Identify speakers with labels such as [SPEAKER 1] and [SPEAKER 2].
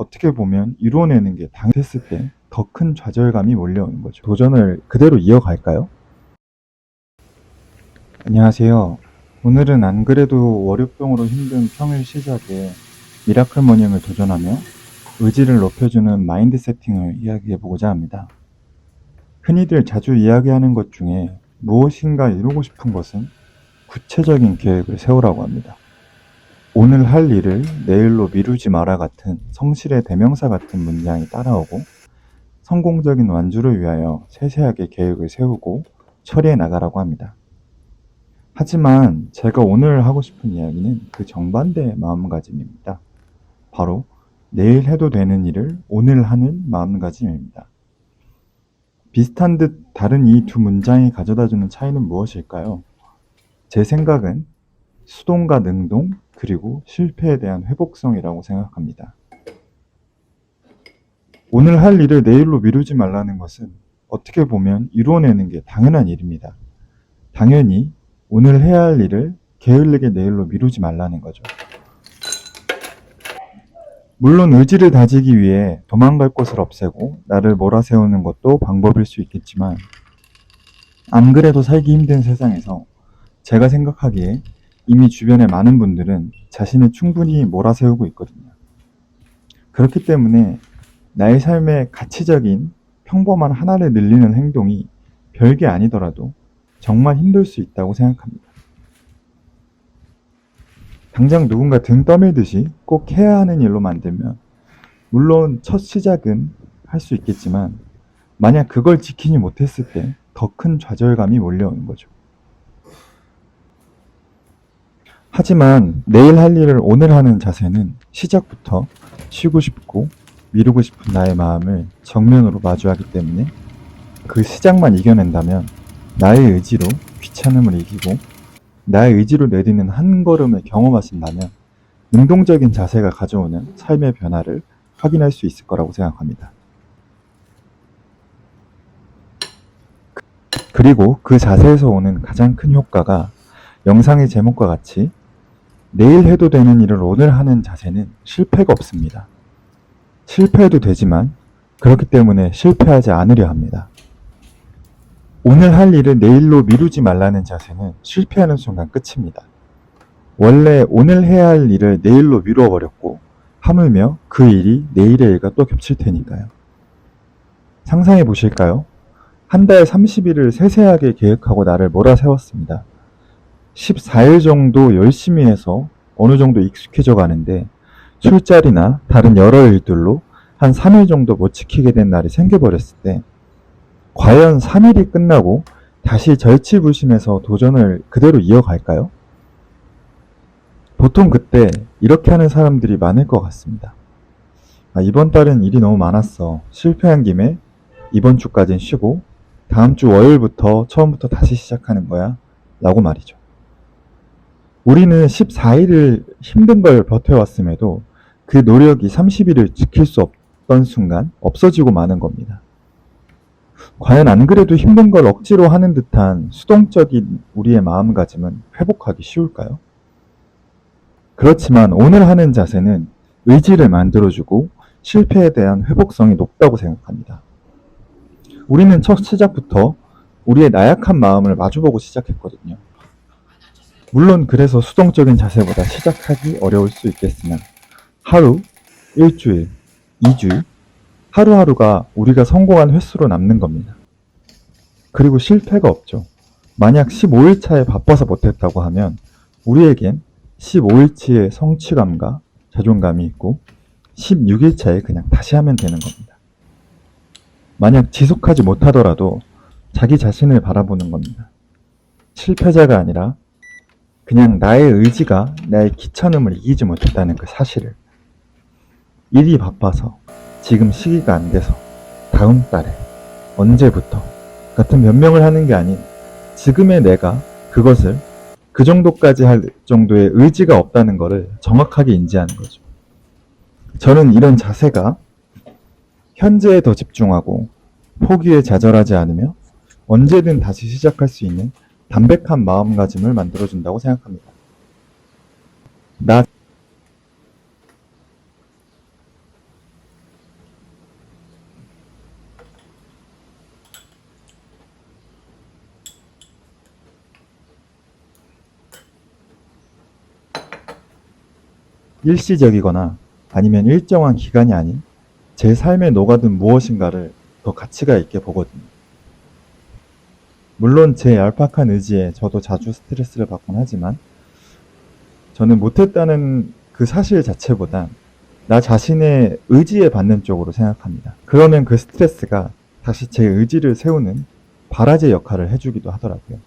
[SPEAKER 1] 어떻게 보면 이뤄내는 게 당했을 때 더 큰 좌절감이 몰려오는 거죠. 도전을 그대로 이어갈까요? 안녕하세요. 오늘은 안 그래도 월요병으로 힘든 평일 시작에 미라클 모닝을 도전하며 의지를 높여주는 마인드 세팅을 이야기해보고자 합니다. 흔히들 자주 이야기하는 것 중에 무엇인가 이루고 싶은 것은 구체적인 계획을 세우라고 합니다. 오늘 할 일을 내일로 미루지 마라 같은 성실의 대명사 같은 문장이 따라오고 성공적인 완주를 위하여 세세하게 계획을 세우고 처리해 나가라고 합니다. 하지만 제가 오늘 하고 싶은 이야기는 그 정반대의 마음가짐입니다. 바로 내일 해도 되는 일을 오늘 하는 마음가짐입니다. 비슷한 듯 다른 이 두 문장이 가져다주는 차이는 무엇일까요? 제 생각은 수동과 능동 그리고 실패에 대한 회복성이라고 생각합니다. 오늘 할 일을 내일로 미루지 말라는 것은 어떻게 보면 이뤄내는 게 당연한 일입니다. 당연히 오늘 해야 할 일을 게을르게 내일로 미루지 말라는 거죠. 물론 의지를 다지기 위해 도망갈 곳을 없애고 나를 몰아세우는 것도 방법일 수 있겠지만 안 그래도 살기 힘든 세상에서 제가 생각하기에 이미 주변의 많은 분들은 자신을 충분히 몰아세우고 있거든요. 그렇기 때문에 나의 삶의 가치적인 평범한 하나를 늘리는 행동이 별게 아니더라도 정말 힘들 수 있다고 생각합니다. 당장 누군가 등 떠밀듯이 꼭 해야 하는 일로 만들면 물론 첫 시작은 할 수 있겠지만 만약 그걸 지키지 못했을 때 더 큰 좌절감이 몰려오는 거죠. 하지만 내일 할 일을 오늘 하는 자세는 시작부터 쉬고 싶고 미루고 싶은 나의 마음을 정면으로 마주하기 때문에 그 시작만 이겨낸다면 나의 의지로 귀찮음을 이기고 나의 의지로 내디는 한 걸음을 경험하신다면 능동적인 자세가 가져오는 삶의 변화를 확인할 수 있을 거라고 생각합니다. 그리고 그 자세에서 오는 가장 큰 효과가 영상의 제목과 같이 내일 해도 되는 일을 오늘 하는 자세는 실패가 없습니다. 실패해도 되지만 그렇기 때문에 실패하지 않으려 합니다. 오늘 할 일을 내일로 미루지 말라는 자세는 실패하는 순간 끝입니다. 원래 오늘 해야 할 일을 내일로 미뤄버렸고 하물며 그 일이 내일의 일과 또 겹칠 테니까요. 상상해 보실까요? 한 달 30일을 세세하게 계획하고 나를 몰아세웠습니다. 14일 정도 열심히 해서 어느 정도 익숙해져 가는데 술자리나 다른 여러 일들로 한 3일 정도 못 지키게 된 날이 생겨버렸을 때 과연 3일이 끝나고 다시 절치부심해서 도전을 그대로 이어갈까요? 보통 그때 이렇게 하는 사람들이 많을 것 같습니다. 이번 달은 일이 너무 많았어. 실패한 김에 이번 주까진 쉬고 다음 주 월요일부터 처음부터 다시 시작하는 거야. 라고 말이죠. 우리는 14일을 힘든 걸 버텨왔음에도 그 노력이 30일을 지킬 수 없던 순간 없어지고 마는 겁니다. 과연 안 그래도 힘든 걸 억지로 하는 듯한 수동적인 우리의 마음가짐은 회복하기 쉬울까요? 그렇지만 오늘 하는 자세는 의지를 만들어주고 실패에 대한 회복성이 높다고 생각합니다. 우리는 첫 시작부터 우리의 나약한 마음을 마주보고 시작했거든요. 물론 그래서 수동적인 자세보다 시작하기 어려울 수 있겠으나 하루, 일주일, 2주, 하루하루가 우리가 성공한 횟수로 남는 겁니다. 그리고 실패가 없죠. 만약 15일차에 바빠서 못했다고 하면 우리에겐 15일치의 성취감과 자존감이 있고 16일차에 그냥 다시 하면 되는 겁니다. 만약 지속하지 못하더라도 자기 자신을 바라보는 겁니다. 실패자가 아니라 그냥 나의 의지가 나의 귀찮음을 이기지 못했다는 그 사실을. 일이 바빠서, 지금 시기가 안 돼서, 다음 달에, 언제부터 같은 변명을 하는 게 아닌 지금의 내가 그것을 그 정도까지 할 정도의 의지가 없다는 것을 정확하게 인지하는 거죠. 저는 이런 자세가 현재에 더 집중하고 포기에 좌절하지 않으며 언제든 다시 시작할 수 있는 담백한 마음가짐을 만들어준다고 생각합니다. 나 일시적이거나 아니면 일정한 기간이 아닌 제 삶에 녹아든 무엇인가를 더 가치가 있게 보거든요. 물론 제 얄팍한 의지에 저도 자주 스트레스를 받곤 하지만 저는 못했다는 그 사실 자체보단 나 자신의 의지에 받는 쪽으로 생각합니다. 그러면 그 스트레스가 다시 제 의지를 세우는 바라지 역할을 해주기도 하더라고요.